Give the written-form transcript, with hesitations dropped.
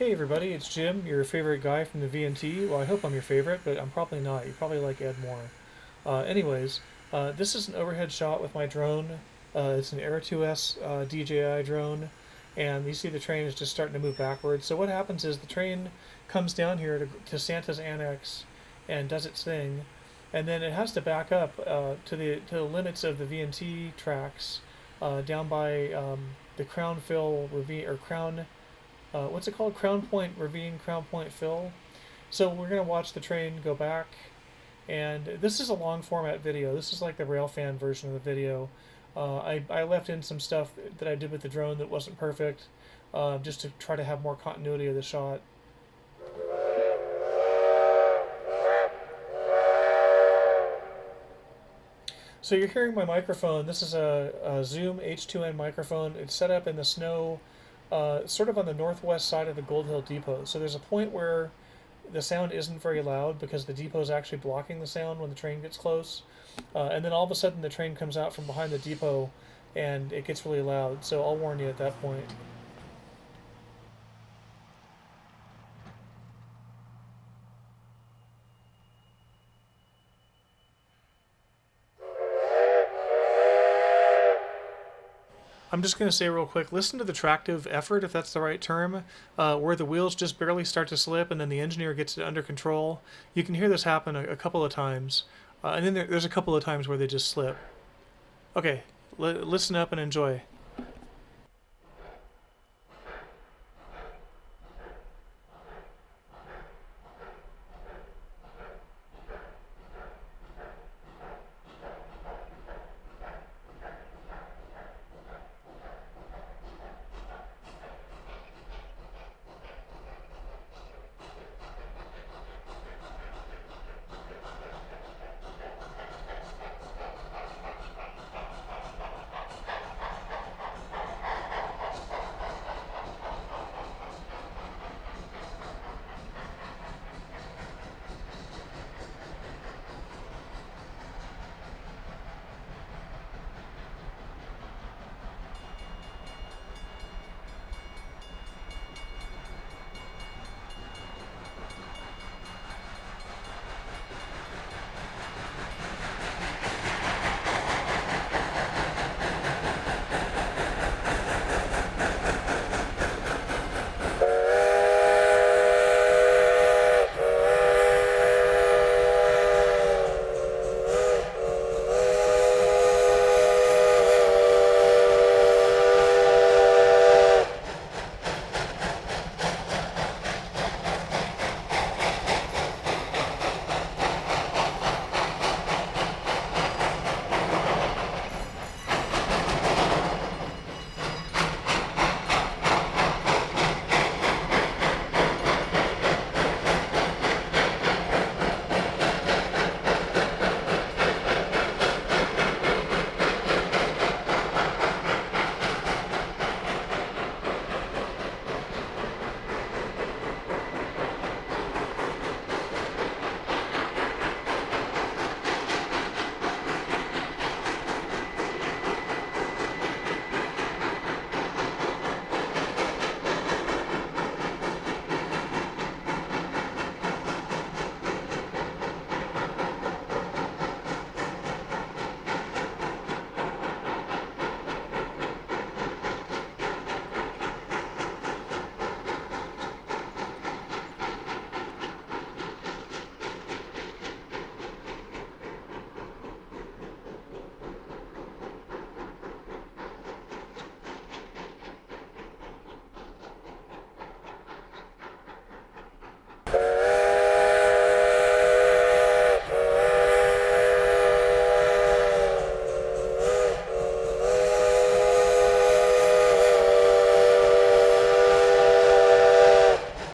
Hey everybody, it's Jim, your favorite guy from the V&T. Well, I hope I'm your favorite, but I'm probably not. You probably like Ed more. This is an overhead shot with my drone. It's an Air 2S DJI drone, and you see the train is just starting to move backwards. So what happens is the train comes down here to Santa's Annex and does its thing, and then it has to back up to the limits of the V&T tracks down by the Crown Fill Ravine or Crown what's it called? Crown Point Ravine, Crown Point Fill. So we're going to watch the train go back. And this is a long format video. This is like the railfan version of the video. I left in some stuff that I did with the drone that wasn't perfect, just to try to have more continuity of the shot. So you're hearing my microphone. This is a Zoom H2n microphone. It's set up in the snow, sort of on the northwest side of the Gold Hill Depot. So there's a point where the sound isn't very loud because the depot is actually blocking the sound when the train gets close. And then all of a sudden the train comes out from behind the depot and it gets really loud. So I'll warn you at that point. I'm just going to say real quick, listen to the tractive effort, if that's the right term, where the wheels just barely start to slip and then the engineer gets it under control. You can hear this happen a couple of times, and then there's a couple of times where they just slip. Okay, listen up and enjoy.